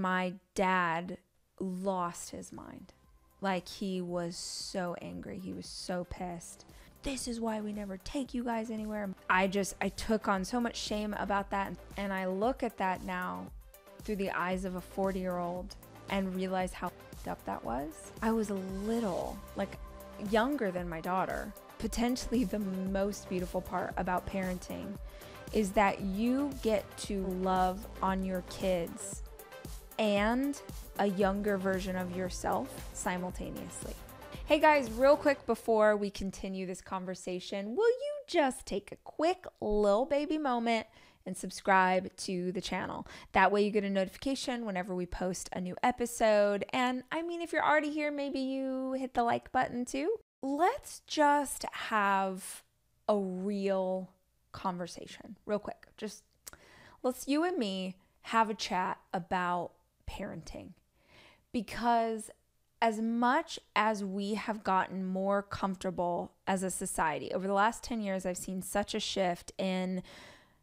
My dad lost his mind. Like, he was so angry. He was so pissed. This is why we never take you guys anywhere. I took on so much shame about that. And I look at that now through the eyes of a 40-year-old and realize how f***ed up that was. I was a little, like, younger than my daughter. Potentially the most beautiful part about parenting is that you get to love on your kids and a younger version of yourself simultaneously. Hey guys, real quick before we continue this conversation, will you just take a quick little baby moment and subscribe to the channel? That way you get a notification whenever we post a new episode. And I mean, if you're already here, maybe you hit the like button too. Let's just have a real conversation real quick. Just let's you and me have a chat about parenting, because as much as we have gotten more comfortable as a society over the last 10 years, I've seen such a shift in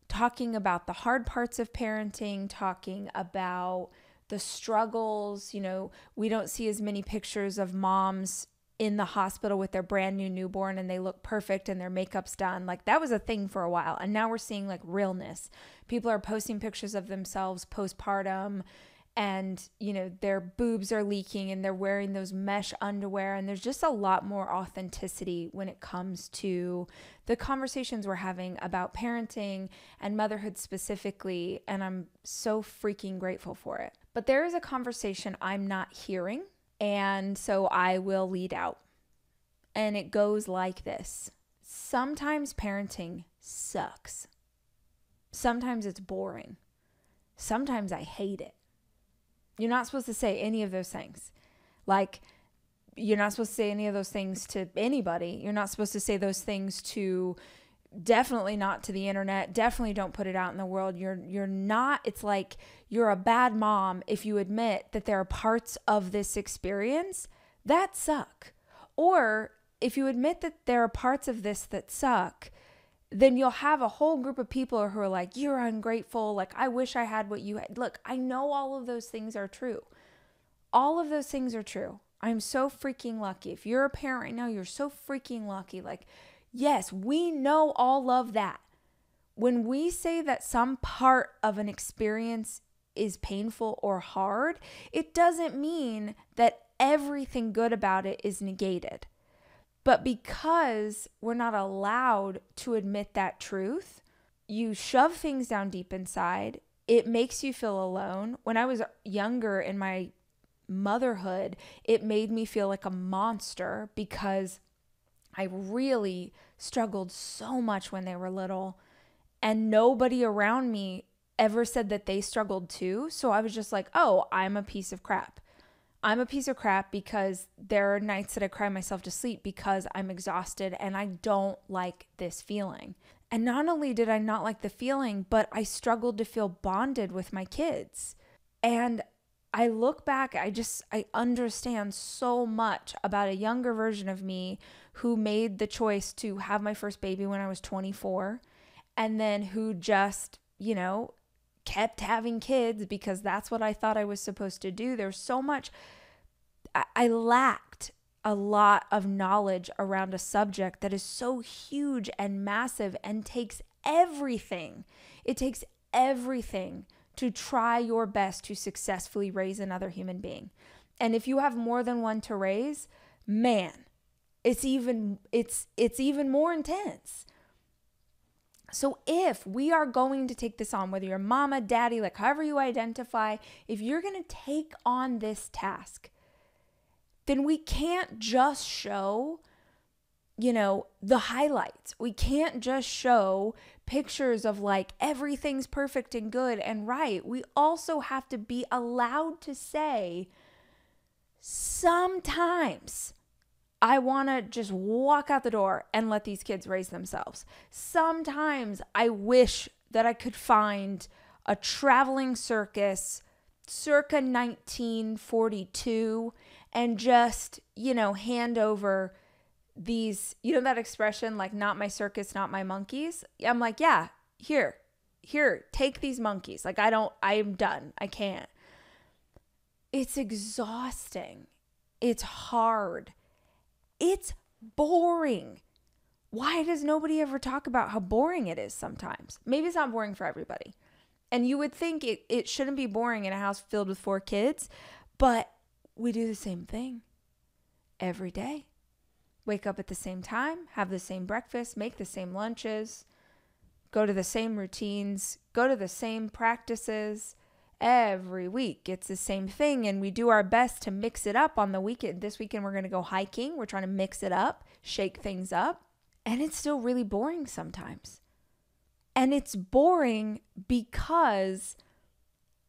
talking about the hard parts of parenting, talking about the struggles. You know, we don't see as many pictures of moms in the hospital with their brand new newborn and they look perfect and their makeup's done. Like, that was a thing for a while. And now we're seeing like realness. People are posting pictures of themselves postpartum, and, you know, their boobs are leaking and they're wearing those mesh underwear. And there's just a lot more authenticity when it comes to the conversations we're having about parenting and motherhood specifically. And I'm so freaking grateful for it. But there is a conversation I'm not hearing. And so I will lead out. And it goes like this. Sometimes parenting sucks. Sometimes it's boring. Sometimes I hate it. You're not supposed to say any of those things. Like, you're not supposed to say any of those things to anybody. You're not supposed to say those things to, definitely not to the internet. Definitely don't put it out in the world. You're not, it's like you're a bad mom if you admit that there are parts of this experience that suck. Or if you admit that there are parts of this that suck, then you'll have a whole group of people who are like, you're ungrateful. Like, I wish I had what you had. Look, I know all of those things are true. All of those things are true. I'm so freaking lucky. If you're a parent right now, you're so freaking lucky. Like, yes, we know all of that. When we say that some part of an experience is painful or hard, it doesn't mean that everything good about it is negated. But because we're not allowed to admit that truth, you shove things down deep inside. It makes you feel alone. When I was younger in my motherhood, it made me feel like a monster because I really struggled so much when they were little, and nobody around me ever said that they struggled too. So I was just like, oh, I'm a piece of crap. I'm a piece of crap because there are nights that I cry myself to sleep because I'm exhausted and I don't like this feeling. And not only did I not like the feeling, but I struggled to feel bonded with my kids. And I look back, I understand so much about a younger version of me who made the choice to have my first baby when I was 24, and then who just, you know, kept having kids because that's what I thought I was supposed to do. There's so much. I lacked a lot of knowledge around a subject that is so huge and massive and takes everything. It takes everything to try your best to successfully raise another human being. And if you have more than one to raise, man, it's even more intense. So if we are going to take this on, whether you're mama, daddy, like however you identify, if you're going to take on this task, then we can't just show, you know, the highlights. We can't just show pictures of like everything's perfect and good and right. We also have to be allowed to say, sometimes I want to just walk out the door and let these kids raise themselves. Sometimes I wish that I could find a traveling circus circa 1942 and just, you know, hand over these, you know, that expression, like, not my circus, not my monkeys. I'm like, yeah, here, take these monkeys. Like, I am done. I can't. It's exhausting. It's hard. It's boring. Why does nobody ever talk about how boring it is sometimes? Maybe it's not boring for everybody. And you would think it shouldn't be boring in a house filled with 4 kids, but we do the same thing every day. Wake up at the same time, have the same breakfast, make the same lunches, go to the same routines, go to the same practices every week. It's the same thing, and we do our best to mix it up on the weekend. This weekend we're going to go hiking. We're trying to mix it up, shake things up, and it's still really boring sometimes. And it's boring because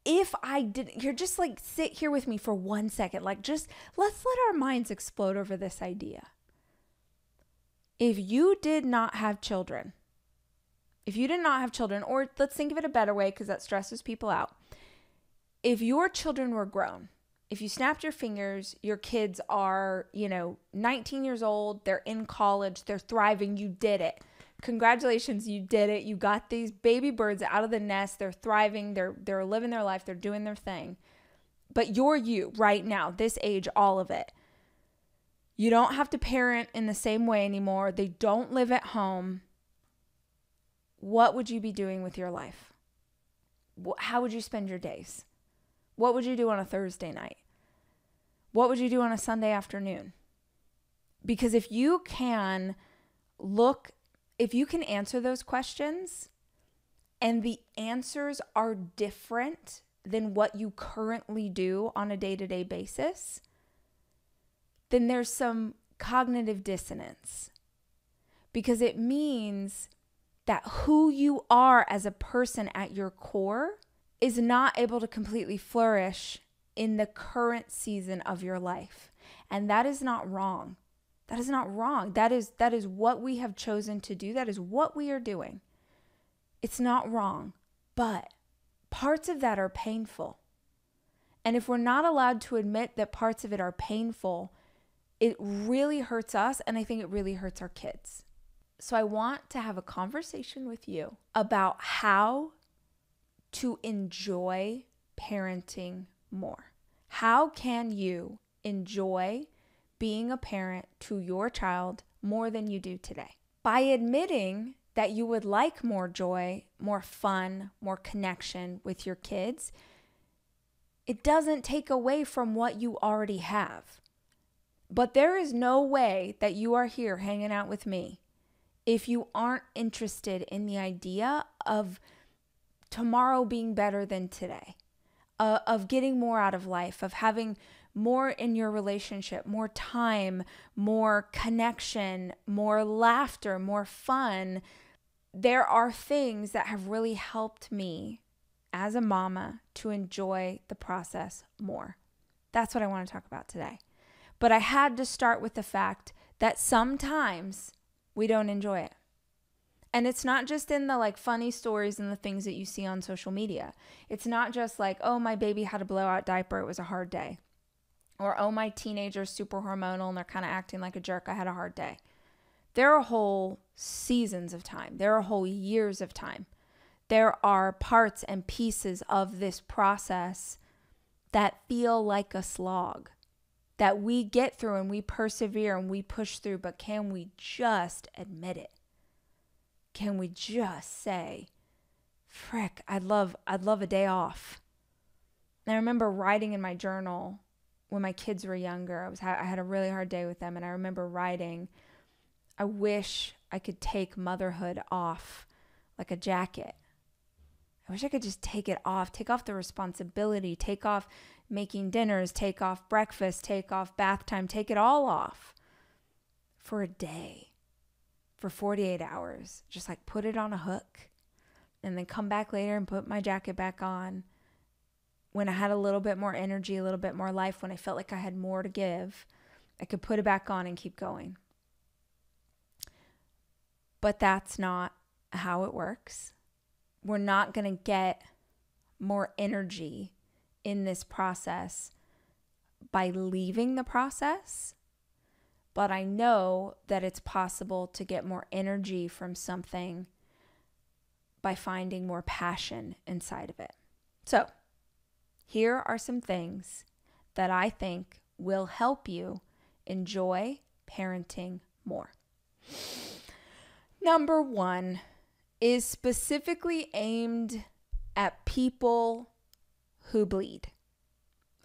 if I didn't, you're just like, sit here with me for 1 second. Like, just let's let our minds explode over this idea. If you did not have children, or let's think of it a better way because that stresses people out. If your children were grown, if you snapped your fingers, your kids are, 19 years old, they're in college, they're thriving, you did it. Congratulations, you did it. You got these baby birds out of the nest. They're thriving. They're living their life. They're doing their thing. But you're you right now, this age, all of it. You don't have to parent in the same way anymore. They don't live at home. What would you be doing with your life? How would you spend your days? What would you do on a Thursday night? What would you do on a Sunday afternoon? Because if you can answer those questions and the answers are different than what you currently do on a day-to-day basis, then there's some cognitive dissonance, because it means that who you are as a person at your core is not able to completely flourish in the current season of your life. And that is not wrong. That is not wrong. That is what we have chosen to do. That is what we are doing. It's not wrong, but parts of that are painful. And if we're not allowed to admit that parts of it are painful, it really hurts us, and I think it really hurts our kids. So I want to have a conversation with you about how to enjoy parenting more. How can you enjoy being a parent to your child more than you do today? By admitting that you would like more joy, more fun, more connection with your kids, it doesn't take away from what you already have. But there is no way that you are here hanging out with me if you aren't interested in the idea of tomorrow being better than today, of getting more out of life, of having more in your relationship, more time, more connection, more laughter, more fun. There are things that have really helped me as a mama to enjoy the process more. That's what I want to talk about today. But I had to start with the fact that sometimes we don't enjoy it. And it's not just in the funny stories and the things that you see on social media. It's not just like, oh, my baby had a blowout diaper, it was a hard day. Or, oh, my teenager's super hormonal and they're kind of acting like a jerk, I had a hard day. There are whole seasons of time. There are whole years of time. There are parts and pieces of this process that feel like a slog, that we get through and we persevere and we push through, but can we just admit it? Can we just say, frick, I'd love a day off. And I remember writing in my journal when my kids were younger. I had a really hard day with them, and I remember writing, I wish I could take motherhood off like a jacket. I wish I could just take it off, take off the responsibility, take off making dinners, take off breakfast, take off bath time, take it all off for a day, for 48 hours. Just put it on a hook and then come back later and put my jacket back on when I had a little bit more energy, a little bit more life, when I felt like I had more to give. I could put it back on and keep going. But that's not how it works. We're not going to get more energy in this process by leaving the process, but I know that it's possible to get more energy from something by finding more passion inside of it. So, here are some things that I think will help you enjoy parenting more. Number 1 is specifically aimed at people who bleed.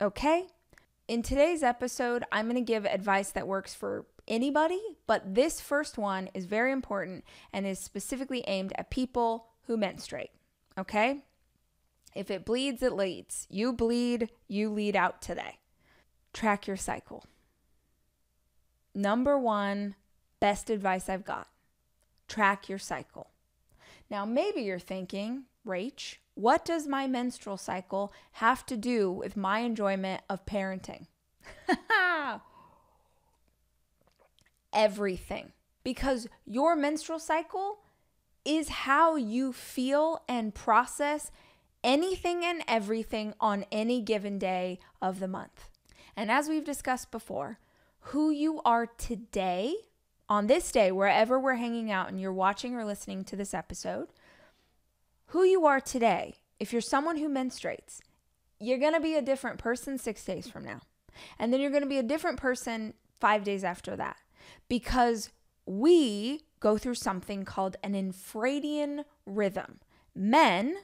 Okay? In today's episode, I'm going to give advice that works for anybody, but this first one is very important and is specifically aimed at people who menstruate. Okay? If it bleeds, it leads. You bleed, you lead out today. Track your cycle. Number 1, best advice I've got. Track your cycle. Now, maybe you're thinking, Rach, what does my menstrual cycle have to do with my enjoyment of parenting? Everything. Because your menstrual cycle is how you feel and process anything and everything on any given day of the month. And as we've discussed before, who you are today, on this day, wherever we're hanging out and you're watching or listening to this episode, who you are today, if you're someone who menstruates, you're going to be a different person 6 days from now. And then you're going to be a different person 5 days after that. Because we go through something called an infradian rhythm. Men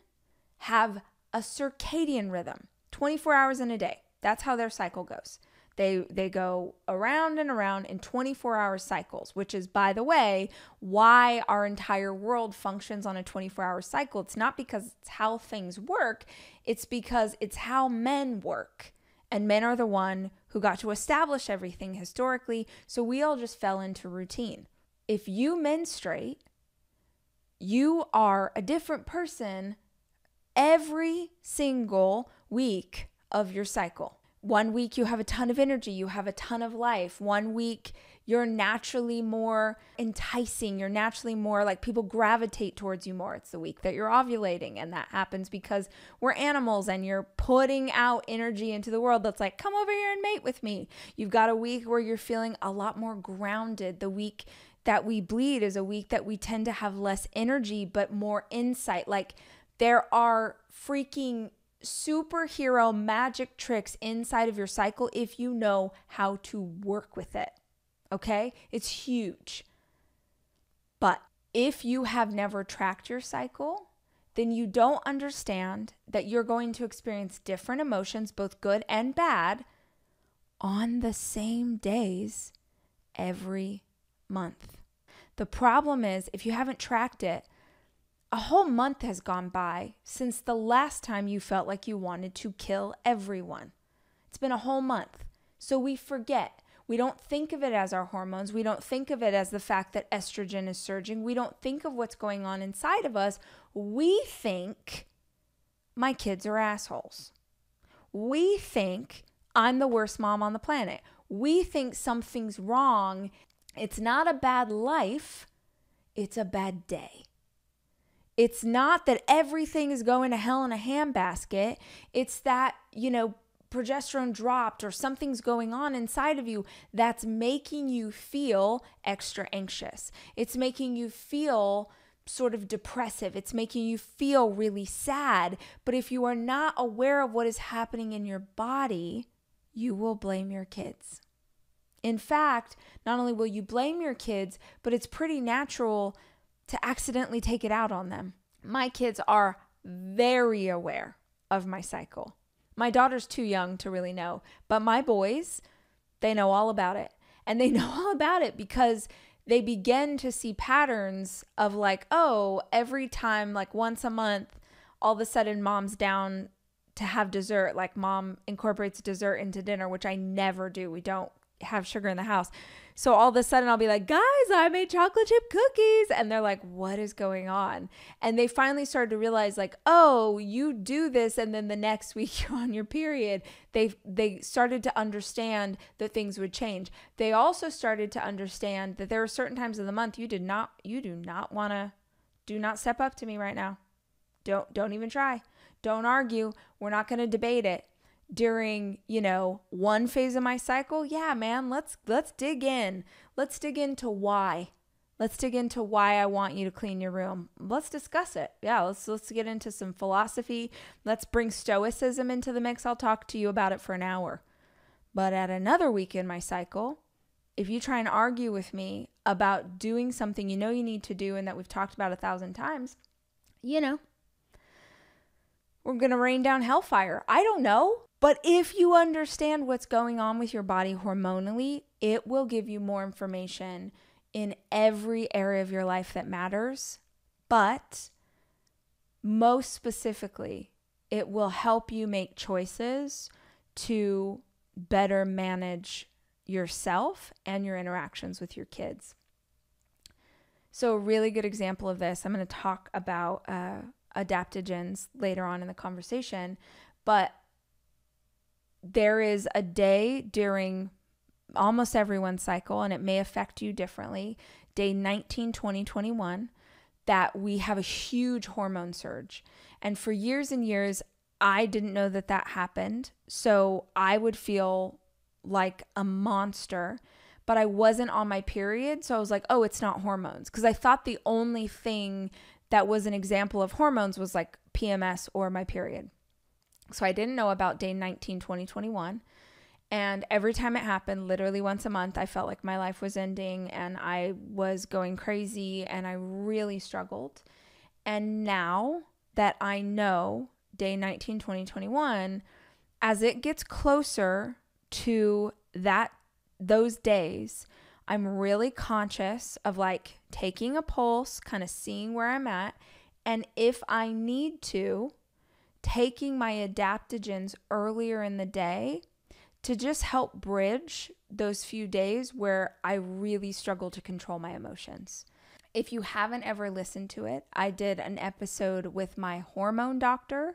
have a circadian rhythm, 24 hours in a day. That's how their cycle goes. They go around and around in 24-hour cycles, which is, by the way, why our entire world functions on a 24-hour cycle. It's not because it's how things work. It's because it's how men work. And men are the one who got to establish everything historically, so we all just fell into routine. If you menstruate, you are a different person every single week of your cycle. 1 week you have a ton of energy, you have a ton of life. 1 week you're naturally more enticing, you're naturally more like people gravitate towards you more. It's the week that you're ovulating, and that happens because we're animals and you're putting out energy into the world that's like, come over here and mate with me. You've got a week where you're feeling a lot more grounded. The week that we bleed is a week that we tend to have less energy but more insight. Like, there are freaking superhero magic tricks inside of your cycle if you know how to work with it. Okay? It's huge. But if you have never tracked your cycle, then you don't understand that you're going to experience different emotions, both good and bad, on the same days every month. The problem is, if you haven't tracked it, a whole month has gone by since the last time you felt like you wanted to kill everyone. It's been a whole month. So we forget. We don't think of it as our hormones. We don't think of it as the fact that estrogen is surging. We don't think of what's going on inside of us. We think my kids are assholes. We think I'm the worst mom on the planet. We think something's wrong. It's not a bad life. It's a bad day. It's not that everything is going to hell in a handbasket. It's that, progesterone dropped or something's going on inside of you that's making you feel extra anxious. It's making you feel sort of depressive. It's making you feel really sad. But if you are not aware of what is happening in your body, you will blame your kids. In fact, not only will you blame your kids, but it's pretty natural to accidentally take it out on them. My kids are very aware of my cycle. My daughter's too young to really know, but my boys, they know all about it. And they know all about it because they begin to see patterns of like, oh, every time, like once a month, all of a sudden mom's down to have dessert. Like mom incorporates dessert into dinner, which I never do. We don't have sugar in the house. So all of a sudden I'll be like, guys, I made chocolate chip cookies. And they're like, what is going on? And they finally started to realize like, oh, you do this. And then the next week you're on your period. They started to understand that things would change. They also started to understand that there are certain times of the month you do not want to, do not step up to me right now. Don't even try. Don't argue. We're not going to debate it. During, one phase of my cycle, yeah, man, let's dig in. Let's dig into why. Let's dig into why I want you to clean your room. Let's discuss it. Yeah, let's get into some philosophy. Let's bring stoicism into the mix. I'll talk to you about it for an hour. But at another week in my cycle, if you try and argue with me about doing something you know you need to do and that we've talked about 1,000 times, we're going to rain down hellfire. I don't know. But if you understand what's going on with your body hormonally, it will give you more information in every area of your life that matters. But most specifically, it will help you make choices to better manage yourself and your interactions with your kids. So a really good example of this, I'm going to talk about adaptogens later on in the conversation, but there is a day during almost everyone's cycle, and it may affect you differently, day 19, 20, 21, that we have a huge hormone surge. And for years and years, I didn't know that happened. So I would feel like a monster, but I wasn't on my period. So I was like, oh, it's not hormones. Because I thought the only thing that was an example of hormones was like PMS or my period. So I didn't know about day 19, 20, 21. And every time it happened, literally once a month, I felt like my life was ending and I was going crazy and I really struggled. And now that I know day 19, 20, 21, as it gets closer to those days, I'm really conscious of like taking a pulse, kind of seeing where I'm at. And if I need to, taking my adaptogens earlier in the day to just help bridge those few days where I really struggle to control my emotions. If you haven't ever listened to it, I did an episode with my hormone doctor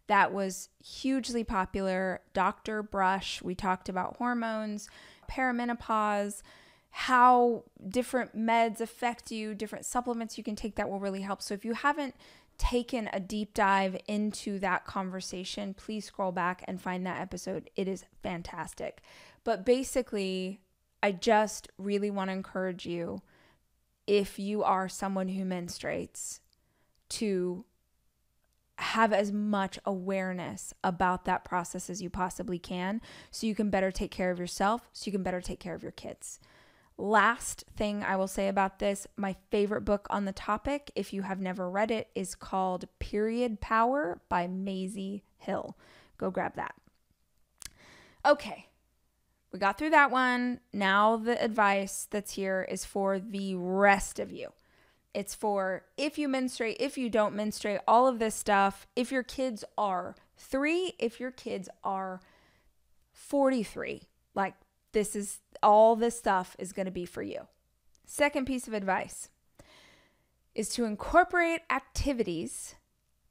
that was hugely popular, Dr. Brush. We talked about hormones, perimenopause, how different meds affect you, different supplements you can take that will really help. So if you haven't taken a deep dive into that conversation, please scroll back and find that episode. It is fantastic. But basically, I just really want to encourage you, if you are someone who menstruates, to have as much awareness about that process as you possibly can, so you can better take care of yourself, so you can better take care of your kids. Last thing I will say about this, my favorite book on the topic, if you have never read it, is called Period Power by Maisie Hill. Go grab that. Okay, we got through that one. Now the advice that's here is for the rest of you. It's for if you menstruate, if you don't menstruate, all of this stuff. If your kids are 3, if your kids are 43, like all this stuff is going to be for you. Second piece of advice is to incorporate activities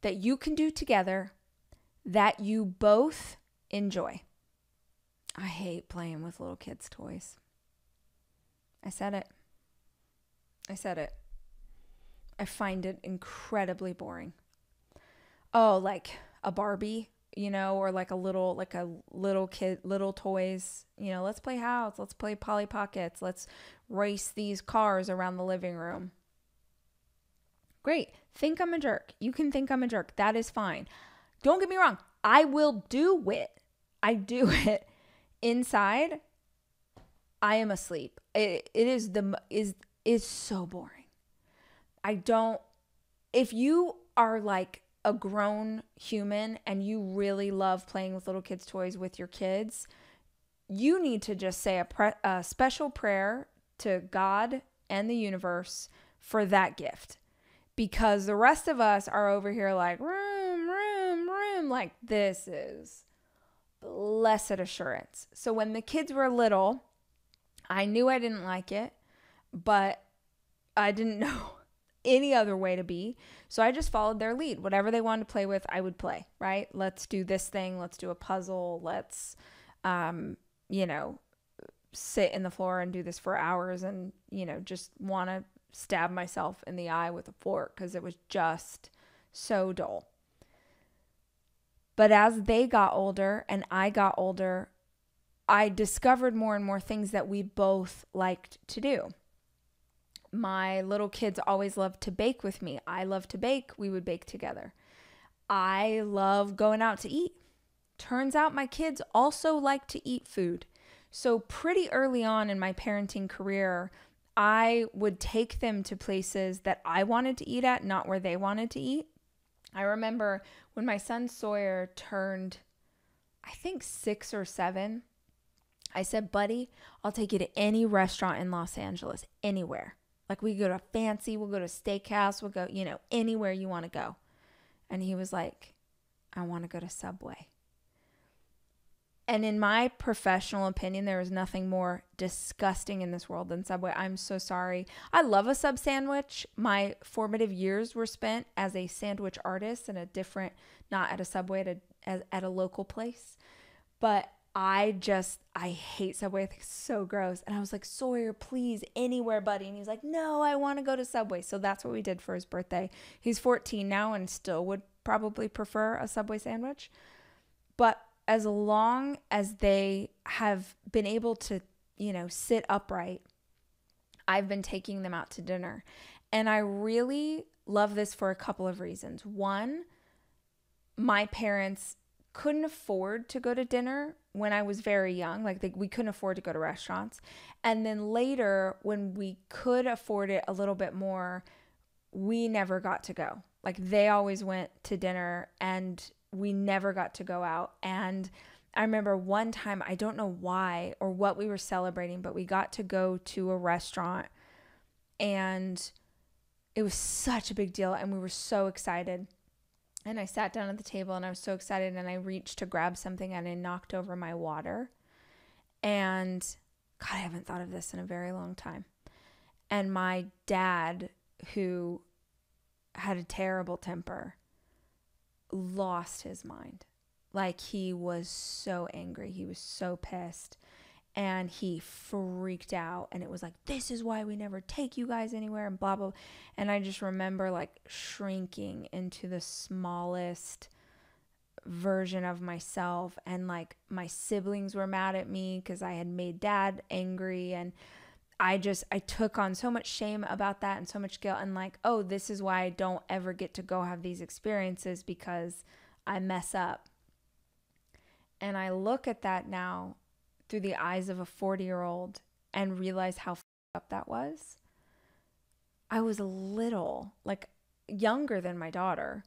that you can do together that you both enjoy. I hate playing with little kids' toys. I said it. I find it incredibly boring. Oh, like a Barbie, or like a little kid, little toys, let's play house, let's play Polly Pockets, let's race these cars around the living room. Great. Think I'm a jerk. You can think I'm a jerk. That is fine. Don't get me wrong. I will do it. I do it. Inside, I am asleep. It is so boring. If you are like a grown human and you really love playing with little kids' toys with your kids, you need to just say a special prayer to God and the universe for that gift. Because the rest of us are over here like, room, like this is blessed assurance. So when the kids were little, I knew I didn't like it, but I didn't know any other way to be. So I just followed their lead. Whatever they wanted to play with, I would play, right? Let's do this thing. Let's do a puzzle. Let's, sit in the floor and do this for hours and, just want to stab myself in the eye with a fork because it was just so dull. But as they got older and I got older, I discovered more and more things that we both liked to do. My little kids always loved to bake with me. I love to bake. We would bake together. I love going out to eat. Turns out my kids also like to eat food. So pretty early on in my parenting career, I would take them to places that I wanted to eat at, not where they wanted to eat. I remember when my son Sawyer turned, I think 6 or 7, I said, buddy, I'll take you to any restaurant in Los Angeles, anywhere. Like we go to fancy, we'll go to steakhouse, we'll go, anywhere you want to go. And he was like, I want to go to Subway. And in my professional opinion, there is nothing more disgusting in this world than Subway. I'm so sorry. I love a sub sandwich. My formative years were spent as a sandwich artist in a different, not at a Subway, at a local place. But I hate Subway. I think it's so gross. And I was like, Sawyer, please, anywhere, buddy. And he's like, no, I want to go to Subway. So that's what we did for his birthday. He's 14 now and still would probably prefer a Subway sandwich. But as long as they have been able to, sit upright, I've been taking them out to dinner. And I really love this for a couple of reasons. One, my parents couldn't afford to go to dinner when I was very young. We couldn't afford to go to restaurants. And then later, when we could afford it a little bit more, we never got to go. They always went to dinner and we never got to go out. And I remember one time, I don't know why or what we were celebrating, but we got to go to a restaurant and it was such a big deal and we were so excited. And I sat down at the table and I was so excited and I reached to grab something and I knocked over my water. And God, I haven't thought of this in a very long time. And my dad, who had a terrible temper, lost his mind. He was so angry. He was so pissed. And he freaked out. And it was like, this is why we never take you guys anywhere and blah, blah. And I just remember shrinking into the smallest version of myself. And my siblings were mad at me because I had made dad angry. And I took on so much shame about that and so much guilt. And oh, this is why I don't ever get to go have these experiences because I mess up. And I look at that now through the eyes of a 40-year-old and realize how up that was. I was a little, younger than my daughter.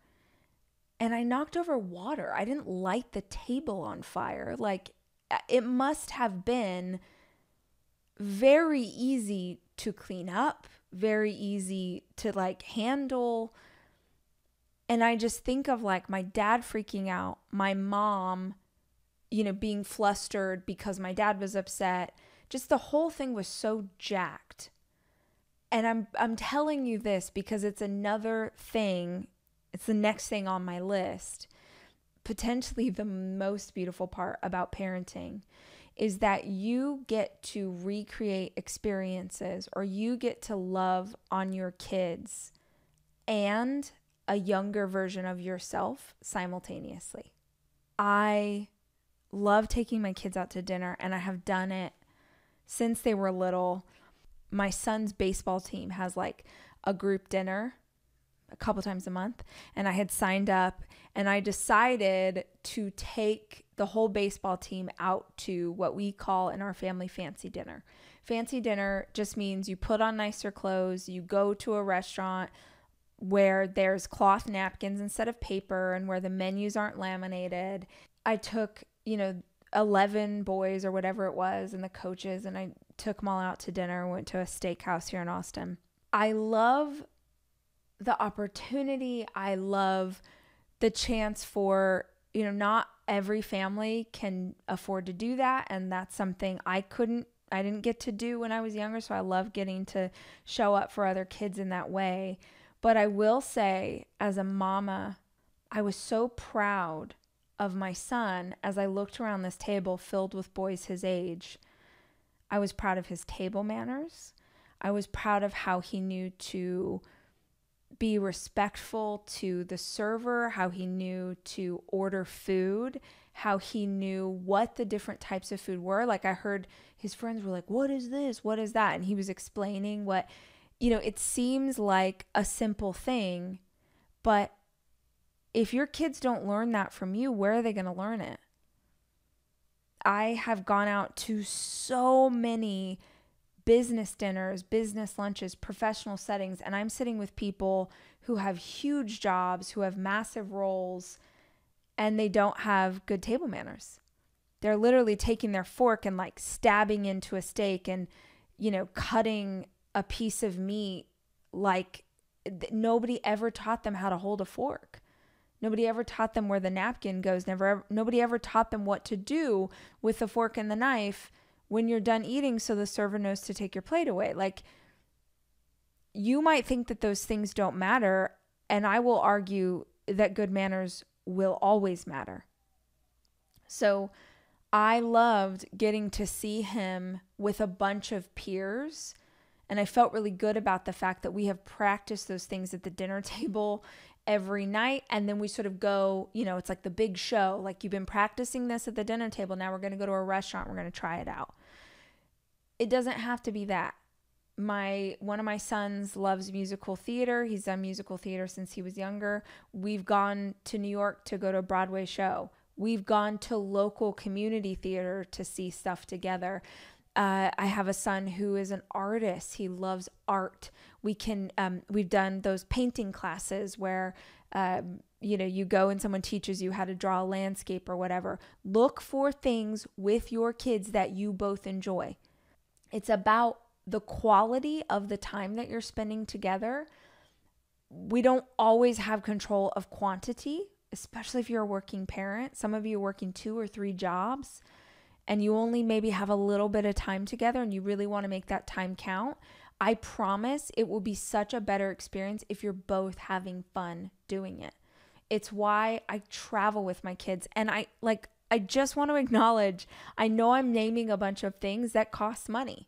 And I knocked over water. I didn't light the table on fire. It must have been very easy to clean up, very easy to handle. And I just think of my dad freaking out, my mom, being flustered because my dad was upset. Just the whole thing was so jacked. And I'm telling you this because it's another thing. It's the next thing on my list. Potentially the most beautiful part about parenting is that you get to recreate experiences or you get to love on your kids and a younger version of yourself simultaneously. I love taking my kids out to dinner and I have done it since they were little. My son's baseball team has a group dinner a couple times a month, and I had signed up and I decided to take the whole baseball team out to what we call in our family fancy dinner. Fancy dinner just means you put on nicer clothes, you go to a restaurant where there's cloth napkins instead of paper and where the menus aren't laminated. I took, 11 boys or whatever it was and the coaches, and I took them all out to dinner, went to a steakhouse here in Austin. I love the opportunity. I love the chance for, not every family can afford to do that. And that's something I didn't get to do when I was younger. So I love getting to show up for other kids in that way. But I will say, as a mama, I was so proud of my son as I looked around this table filled with boys his age. I was proud of his table manners. I was proud of how he knew to be respectful to the server, how he knew to order food, how he knew what the different types of food were. I heard his friends were like, what is this? What is that? And he was explaining what, it seems like a simple thing, but if your kids don't learn that from you, where are they going to learn it? I have gone out to so many business dinners, business lunches, professional settings, and I'm sitting with people who have huge jobs, who have massive roles, and they don't have good table manners. They're literally taking their fork and like stabbing into a steak and, cutting a piece of meat. Like nobody ever taught them how to hold a fork. Nobody ever taught them where the napkin goes. Nobody ever taught them what to do with the fork and the knife when you're done eating so the server knows to take your plate away. Like, you might think that those things don't matter, and I will argue that good manners will always matter. So I loved getting to see him with a bunch of peers, and I felt really good about the fact that we have practiced those things at the dinner table every night, and then we sort of go, it's like the big show. Like, you've been practicing this at the dinner table, now we're going to go to a restaurant, we're going to try it out. It doesn't have to be that. One of my sons loves musical theater. He's done musical theater since he was younger. We've gone to New York to go to a Broadway show. We've gone to local community theater to see stuff together. I have a son who is an artist. He loves art. We've done those painting classes where, you go and someone teaches you how to draw a landscape or whatever. Look for things with your kids that you both enjoy. It's about the quality of the time that you're spending together. We don't always have control of quantity, especially if you're a working parent. Some of you are working 2 or 3 jobs and you only maybe have a little bit of time together and you really want to make that time count. I promise it will be such a better experience if you're both having fun doing it. It's why I travel with my kids. And I just want to acknowledge, I know I'm naming a bunch of things that cost money.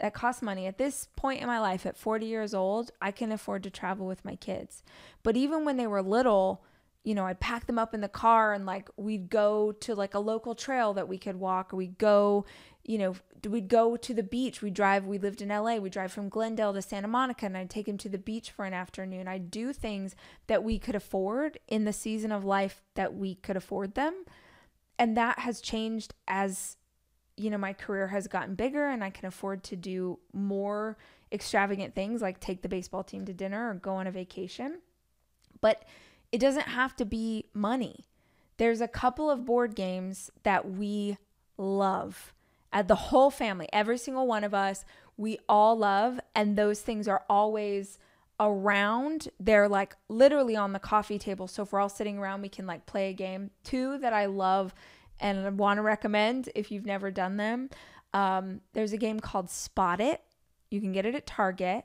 At this point in my life, at 40 years old, I can afford to travel with my kids. But even when they were little, I'd pack them up in the car and like we'd go to like a local trail that we could walk, or we'd go to the beach. We lived in LA. We drive from Glendale to Santa Monica, and I'd take them to the beach for an afternoon. I'd do things that we could afford in the season of life that we could afford them. And that has changed as my career has gotten bigger and I can afford to do more extravagant things like take the baseball team to dinner or go on a vacation. But it doesn't have to be money. There's a couple of board games that we love. The whole family, every single one of us, we all love. And those things are always around. They're like literally on the coffee table. So if we're all sitting around, we can like play a game. 2 that I love and I want to recommend if you've never done them. There's a game called Spot It. You can get it at Target.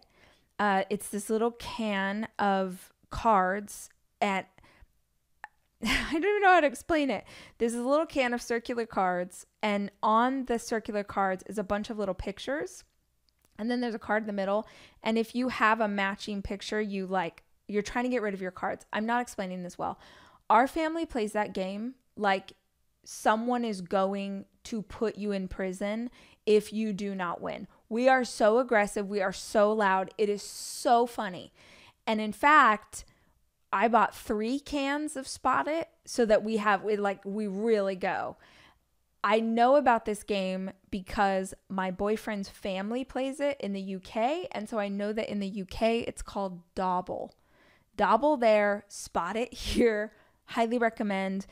It's this little can of cards I don't even know how to explain it. There's a little can of circular cards, and on the circular cards is a bunch of little pictures. And then there's a card in the middle. And if you have a matching picture, you're trying to get rid of your cards. I'm not explaining this well. Our family plays that game like someone is going to put you in prison if you do not win. We are so aggressive. We are so loud. It is so funny. And in fact, I bought 3 cans of Spot It so that we really go. I know about this game because my boyfriend's family plays it in the UK. And so I know that in the UK, it's called Dobble. Dobble there, Spot It here. Highly recommend.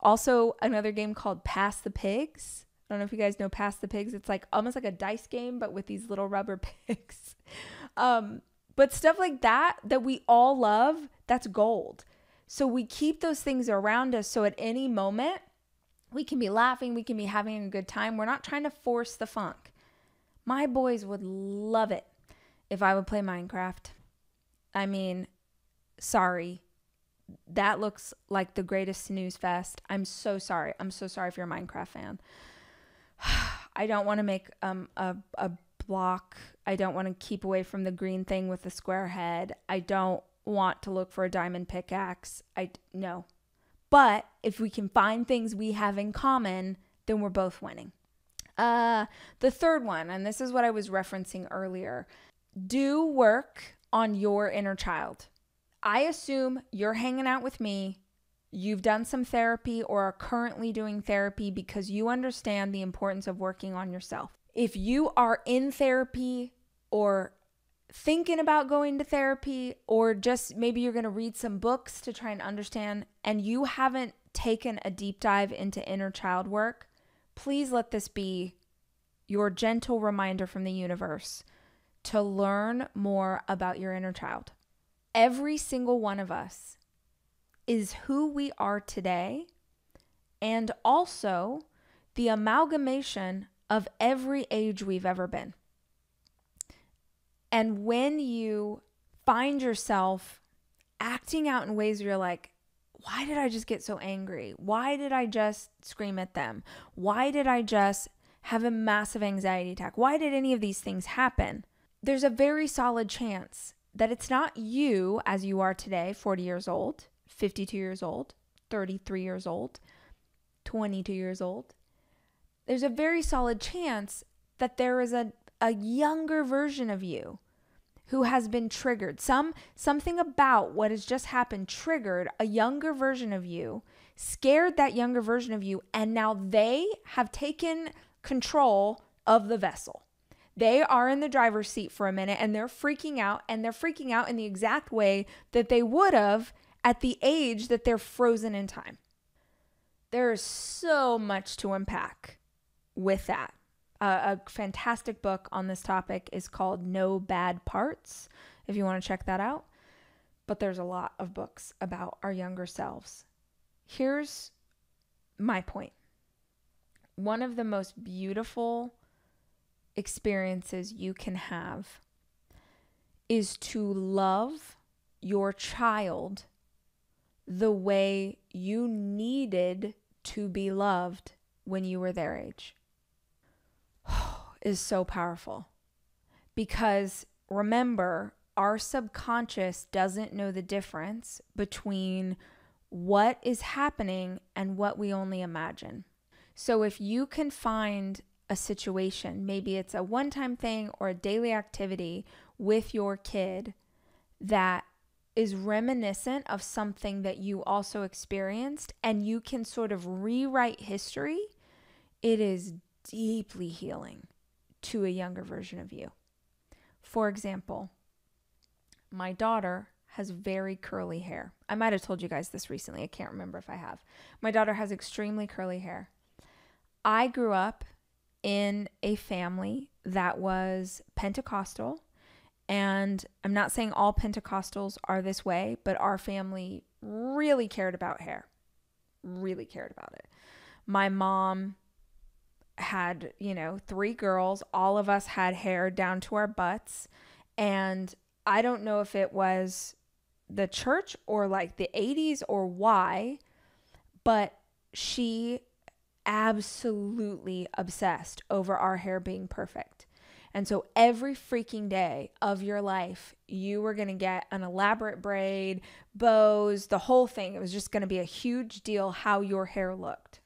Also, another game called Pass the Pigs. I don't know if you guys know Pass the Pigs. It's like almost like a dice game, but with these little rubber pigs. But stuff like that we all love, that's gold. So we keep those things around us. So at any moment, we can be laughing. We can be having a good time. We're not trying to force the funk. My boys would love it if I would play Minecraft. I mean, sorry. That looks like the greatest snooze fest. I'm so sorry. I'm so sorry if you're a Minecraft fan. I don't want to make a block. I don't want to keep away from the green thing with the square head. I don't want to look for a diamond pickaxe. No. But if we can find things we have in common, then we're both winning. The third one, and this is what I was referencing earlier, do work on your inner child. I assume you're hanging out with me you've done some therapy or are currently doing therapy because you understand the importance of working on yourself. If you are in therapy or thinking about going to therapy, or just maybe you're going to read some books to try and understand, and you haven't taken a deep dive into inner child work, please let this be your gentle reminder from the universe to learn more about your inner child. Every single one of us is who we are today, and also the amalgamation of every age we've ever been. And when you find yourself acting out in ways where you're like, why did I just get so angry? Why did I just scream at them? Why did I just have a massive anxiety attack? Why did any of these things happen? There's a very solid chance that it's not you as you are today, 40 years old, 52 years old, 33 years old, 22 years old. There's a very solid chance that there is a younger version of you who has been triggered. Something about what has just happened triggered a younger version of you, scared that younger version of you, and now they have taken control of the vessel. They are in the driver's seat for a minute and they're freaking out, and they're freaking out in the exact way that they would have at the age that they're frozen in time. There is so much to unpack with that. A fantastic book on this topic is called No Bad Parts, if you want to check that out. But there's a lot of books about our younger selves. Here's my point. One of the most beautiful experiences you can have is to love your child the way you needed to be loved when you were their age. Is so powerful, because remember, our subconscious doesn't know the difference between what is happening and what we only imagine. So if you can find a situation, maybe it's a one-time thing or a daily activity with your kid that is reminiscent of something that you also experienced, and you can sort of rewrite history, it is deeply healing to a younger version of you. For example, my daughter has very curly hair. I might have told you guys this recently. I can't remember if I have. My daughter has extremely curly hair. I grew up in a family that was Pentecostal, and I'm not saying all Pentecostals are this way, but our family really cared about hair. Really cared about it. My mom had, 3 girls. All of us had hair down to our butts. And I don't know if it was the church or like the 80s or why, but she absolutely obsessed over our hair being perfect. And so every freaking day of your life, you were going to get an elaborate braid, bows, the whole thing. It was just going to be a huge deal how your hair looked.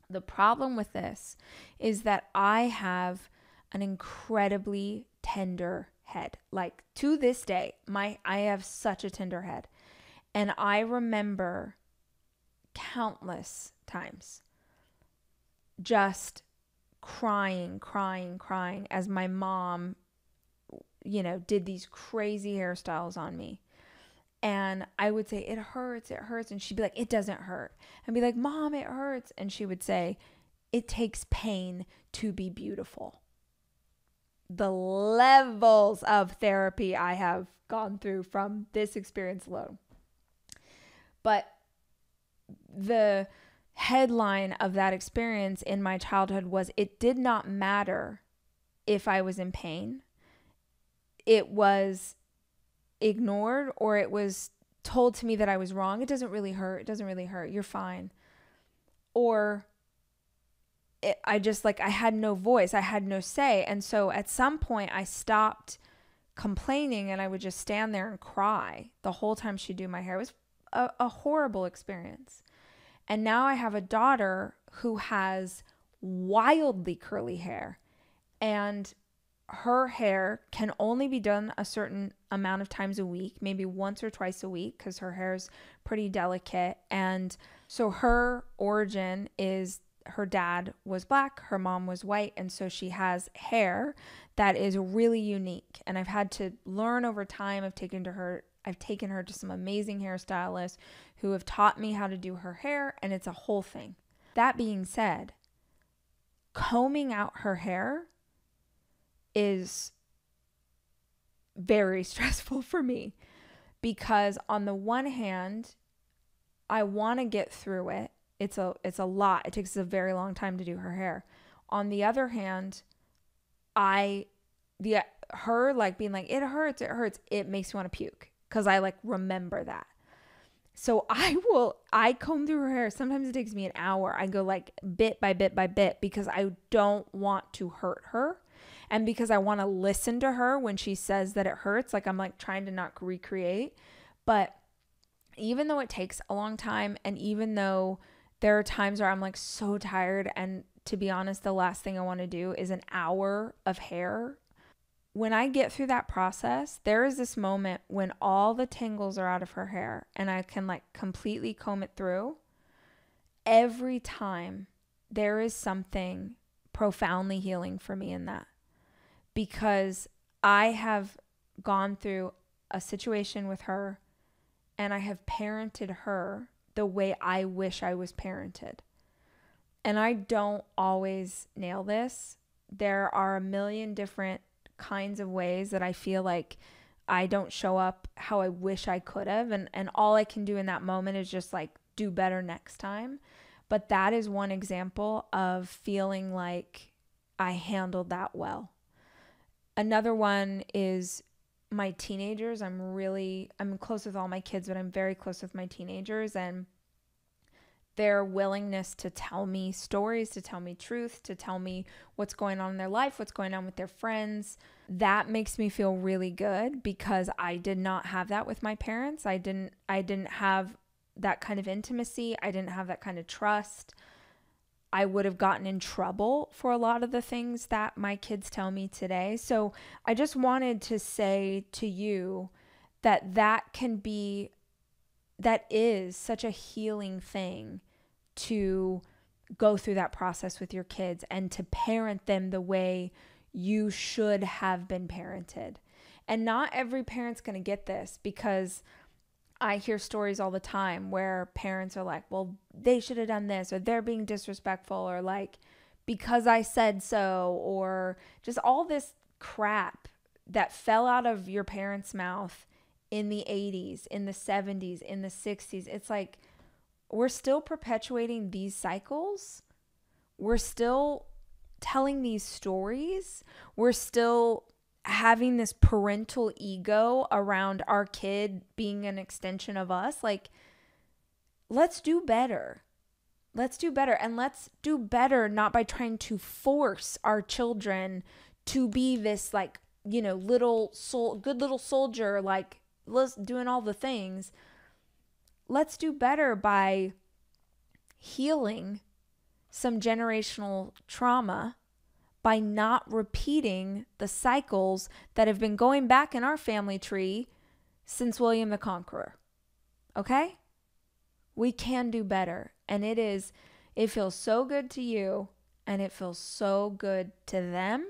The problem with this is that I have an incredibly tender head. Like, to this day, I have such a tender head. And I remember countless times just crying as my mom, did these crazy hairstyles on me. And I would say, it hurts. And she'd be like, it doesn't hurt. I'd be like, Mom, it hurts. And she would say, it takes pain to be beautiful. The levels of therapy I have gone through from this experience alone. But the headline of that experience in my childhood was, it did not matter if I was in pain. It was ignored, or it was told to me that I was wrong. It doesn't really hurt. You're fine. Or I had no voice. I had no say. And so at some point I stopped complaining, and I would just stand there and cry the whole time she'd do my hair. It was a horrible experience. And now I have a daughter who has wildly curly hair. And her hair can only be done a certain amount of times a week, maybe once or twice a week, because her hair is pretty delicate. And so her origin is her dad was black, her mom was white, and so she has hair that is really unique. And I've had to learn over time. I've taken her to some amazing hairstylists who have taught me how to do her hair, and it's a whole thing. That being said, combing out her hair is very stressful for me, because on the one hand, I want to get through it. It's a lot. It takes a very long time to do her hair. On the other hand, her like being like, it hurts, it makes me want to puke, because I like remember that. So I comb through her hair. Sometimes it takes me an hour. I go like bit by bit by bit, because I don't want to hurt her. And because I want to listen to her when she says that it hurts, like I'm like trying to not recreate. But even though it takes a long time, and even though there are times where I'm like so tired, and to be honest, the last thing I want to do is an hour of hair. When I get through that process, there is this moment when all the tangles are out of her hair and I can like completely comb it through. Every time there is something profoundly healing for me in that, because I have gone through a situation with her and I have parented her the way I wish I was parented. And I don't always nail this. There are a million different kinds of ways that I feel like I don't show up how I wish I could have. And all I can do in that moment is just like do better next time. But that is one example of feeling like I handled that well. Another one is my teenagers. I'm close with all my kids, but I'm very close with my teenagers, and their willingness to tell me stories, to tell me truth, to tell me what's going on in their life, what's going on with their friends. That makes me feel really good, because I did not have that with my parents. I didn't have that kind of intimacy. I didn't have that kind of trust. I would have gotten in trouble for a lot of the things that my kids tell me today. So I just wanted to say to you that is such a healing thing, to go through that process with your kids and to parent them the way you should have been parented. And not every parent's going to get this, because I hear stories all the time where parents are like, well, they should have done this, or they're being disrespectful, or like, because I said so, or just all this crap that fell out of your parents' mouth in the 80s, in the 70s, in the 60s. It's like, we're still perpetuating these cycles. We're still telling these stories. We're still having this parental ego around our kid being an extension of us. Like, let's do better. Let's do better. And let's do better not by trying to force our children to be this like, good little soldier, like doing all the things. Let's do better by healing some generational trauma, by not repeating the cycles that have been going back in our family tree since William the Conqueror. Okay? We can do better. And it feels so good to you, and it feels so good to them,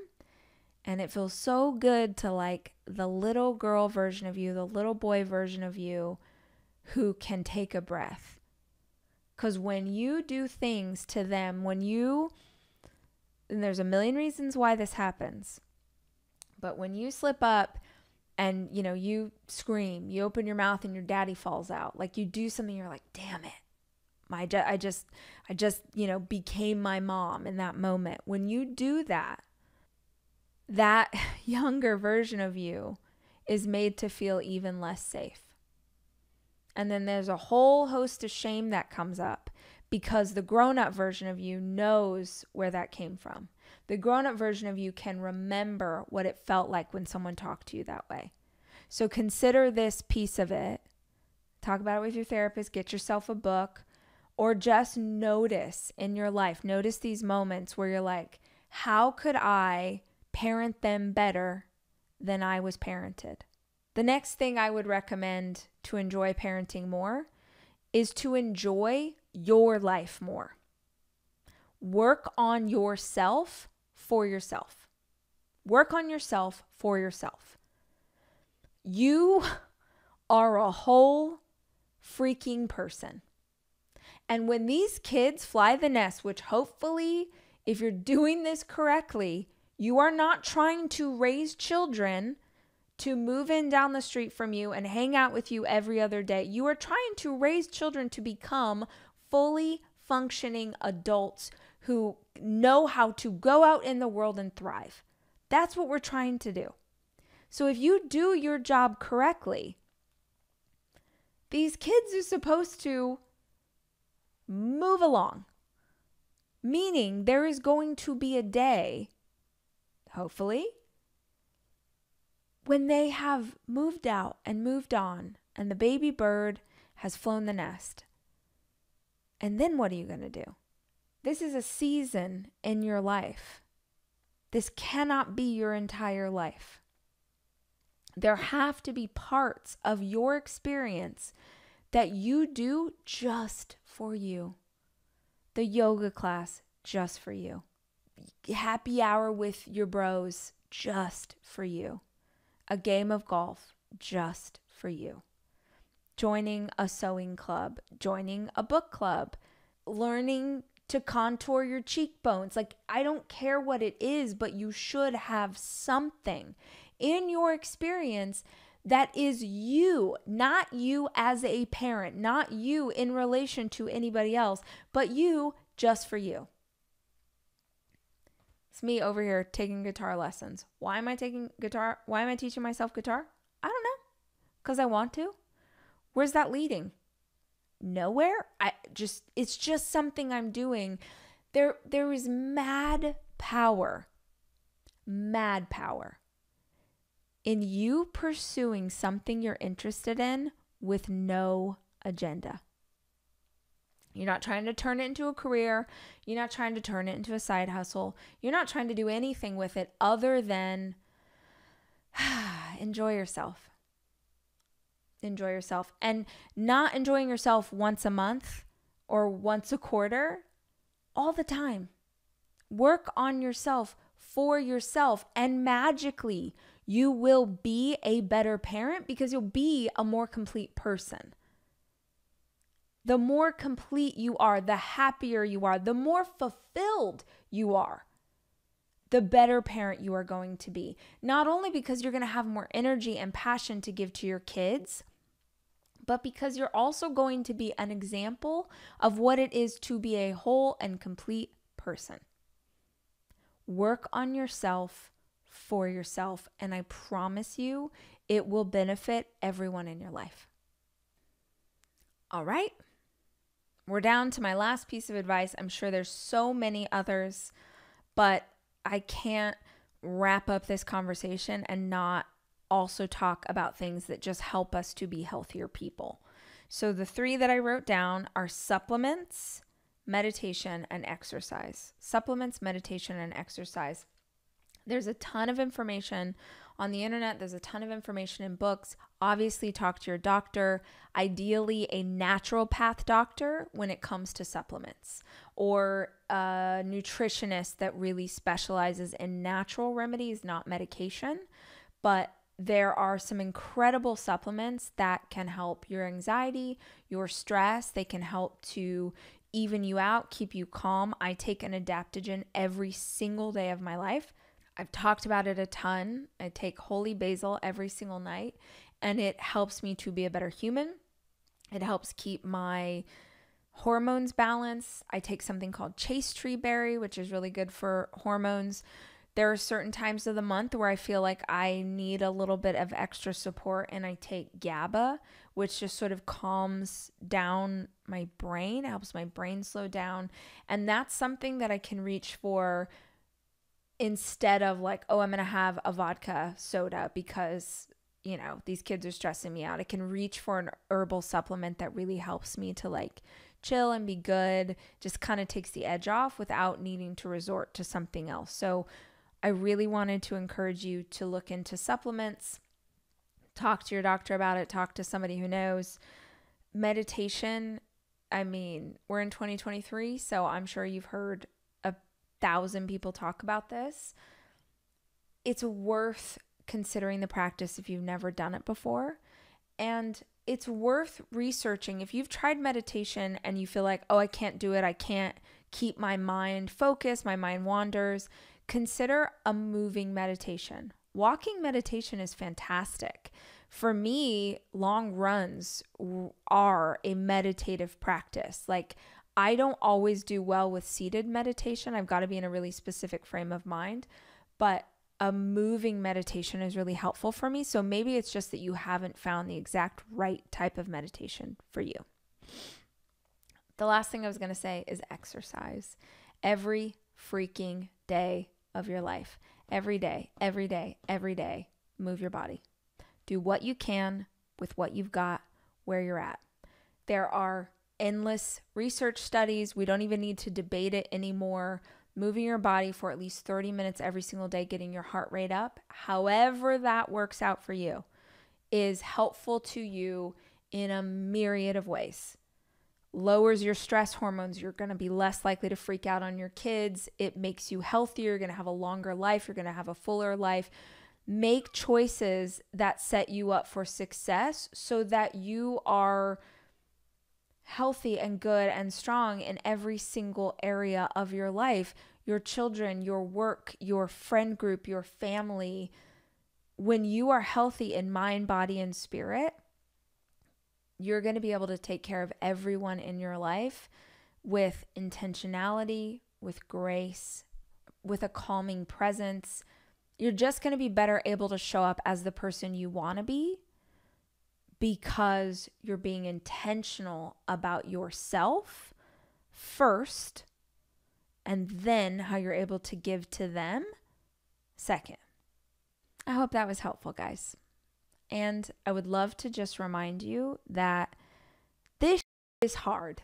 and it feels so good to like the little girl version of you, the little boy version of you who can take a breath. Because when you do things to them, and there's a million reasons why this happens, but when you slip up and, you scream, you open your mouth and your daddy falls out, like you do something, you're like, damn it. I just became my mom in that moment. When you do that, that younger version of you is made to feel even less safe. And then there's a whole host of shame that comes up, because the grown-up version of you knows where that came from. The grown-up version of you can remember what it felt like when someone talked to you that way. So consider this piece of it. Talk about it with your therapist. Get yourself a book. Or just notice in your life. Notice these moments where you're like, how could I parent them better than I was parented. The next thing I would recommend to enjoy parenting more is to enjoy your life more. Work on yourself for yourself. Work on yourself for yourself. You are a whole freaking person. And when these kids fly the nest, which hopefully, if you're doing this correctly, you are not trying to raise children to move in down the street from you and hang out with you every other day. You are trying to raise children to become fully functioning adults who know how to go out in the world and thrive. That's what we're trying to do. So if you do your job correctly, these kids are supposed to move along. Meaning there is going to be a day, hopefully, when they have moved out and moved on and the baby bird has flown the nest. And then what are you going to do? This is a season in your life. This cannot be your entire life. There have to be parts of your experience that you do just for you. The yoga class, just for you. Happy hour with your bros, just for you. A game of golf, just for you. Joining a sewing club, joining a book club, learning to contour your cheekbones. Like, I don't care what it is, but you should have something in your experience that is you, not you as a parent, not you in relation to anybody else, but you just for you. It's me over here taking guitar lessons. Why am I taking guitar? Why am I teaching myself guitar? I don't know. Because I want to. Where's that leading? Nowhere. It's just something I'm doing. There is mad power in you pursuing something you're interested in with no agenda. You're not trying to turn it into a career. You're not trying to turn it into a side hustle. You're not trying to do anything with it other than enjoy yourself. Enjoy yourself. And not enjoying yourself once a month or once a quarter, all the time. Work on yourself for yourself, and magically you will be a better parent because you'll be a more complete person. The more complete you are, the happier you are, the more fulfilled you are, the better parent you are going to be. Not only because you're going to have more energy and passion to give to your kids, but because you're also going to be an example of what it is to be a whole and complete person. Work on yourself for yourself, and I promise you it will benefit everyone in your life. All right. We're down to my last piece of advice. I'm sure there's so many others, but I can't wrap up this conversation and not also talk about things that just help us to be healthier people. So the 3 that I wrote down are supplements, meditation, and exercise. Supplements, meditation, and exercise. There's a ton of information on the internet. There's a ton of information in books. Obviously, talk to your doctor, ideally a naturopath doctor when it comes to supplements, or a nutritionist that really specializes in natural remedies, not medication. But there are some incredible supplements that can help your anxiety, your stress. They can help to even you out, keep you calm. I take an adaptogen every single day of my life. I've talked about it a ton. I take holy basil every single night, and it helps me to be a better human. It helps keep my hormones balanced. I take something called chase tree berry, which is really good for hormones. There are certain times of the month where I feel like I need a little bit of extra support, and I take GABA, which just sort of calms down my brain, helps my brain slow down. And that's something that I can reach for instead of like, oh, I'm going to have a vodka soda because, you know, these kids are stressing me out. I can reach for an herbal supplement that really helps me to like chill and be good, just kind of takes the edge off without needing to resort to something else. So I really wanted to encourage you to look into supplements, talk to your doctor about it, talk to somebody who knows. Meditation, I mean, we're in 2023, so I'm sure you've heard 1,000 people talk about this. It's worth considering the practice if you've never done it before. And it's worth researching. If you've tried meditation and you feel like, oh, I can't do it, I can't keep my mind focused, my mind wanders, consider a moving meditation. Walking meditation is fantastic. For me, long runs are a meditative practice. Like, I don't always do well with seated meditation. I've got to be in a really specific frame of mind, but a moving meditation is really helpful for me. So maybe it's just that you haven't found the exact right type of meditation for you. The last thing I was going to say is exercise. Every freaking day of your life. Every day, every day, every day, move your body. Do what you can with what you've got, where you're at. There are endless research studies. We don't even need to debate it anymore. Moving your body for at least 30 minutes every single day, getting your heart rate up, however that works out for you, is helpful to you in a myriad of ways. Lowers your stress hormones. You're going to be less likely to freak out on your kids. It makes you healthier. You're going to have a longer life. You're going to have a fuller life. Make choices that set you up for success so that you are healthy and good and strong in every single area of your life. Your children, your work, your friend group, your family. When you are healthy in mind, body, and spirit, you're going to be able to take care of everyone in your life with intentionality, with grace, with a calming presence. You're just going to be better able to show up as the person you want to be because you're being intentional about yourself first, and then how you're able to give to them second. I hope that was helpful, guys. And I would love to just remind you that this is hard.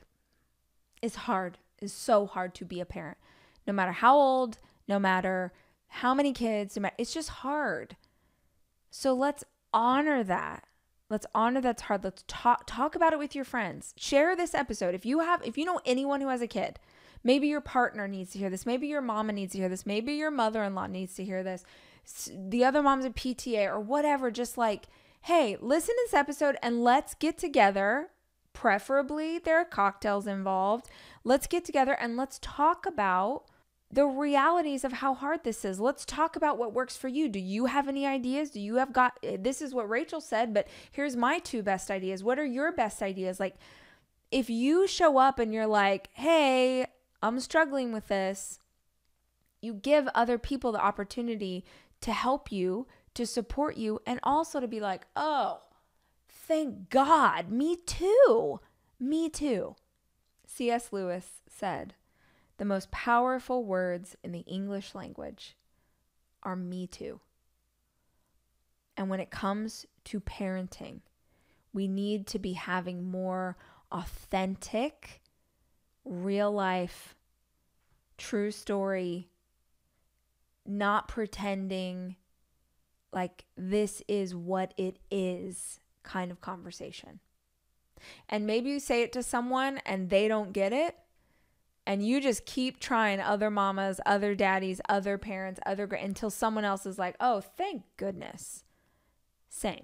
It's hard. It's so hard to be a parent. No matter how old, no matter how many kids, it's just hard. So let's honor that. Let's honor that's hard. Let's talk about it with your friends. Share this episode. If you know anyone who has a kid, maybe your partner needs to hear this. Maybe your mama needs to hear this. Maybe your mother-in-law needs to hear this. The other mom's at PTA or whatever. Just like, hey, listen to this episode and let's get together. Preferably there are cocktails involved. Let's get together and let's talk about the realities of how hard this is. Let's talk about what works for you. Do you have any ideas? This is what Rachel said, but here's my 2 best ideas. What are your best ideas? Like, if you show up and you're like, hey, I'm struggling with this, you give other people the opportunity to help you, to support you, and also to be like, oh, thank God, me too. Me too. C.S. Lewis said, the most powerful words in the English language are me too. And when it comes to parenting, we need to be having more authentic, real life, true story, not pretending like this is what it is kind of conversation. And maybe you say it to someone and they don't get it, and you just keep trying other mamas, other daddies, other parents, until someone else is like, oh, thank goodness. Same.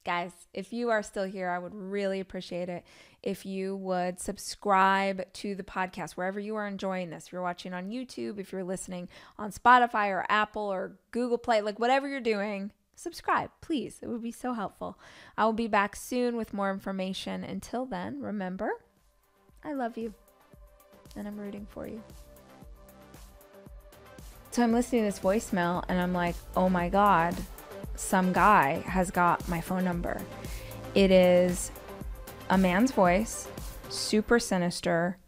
Guys, if you are still here, I would really appreciate it if you would subscribe to the podcast wherever you are enjoying this. If you're watching on YouTube, if you're listening on Spotify or Apple or Google Play, like whatever you're doing, subscribe, please. It would be so helpful. I will be back soon with more information. Until then, remember, I love you and I'm rooting for you. So I'm listening to this voicemail and I'm like, oh my God, some guy has got my phone number. It is a man's voice, super sinister,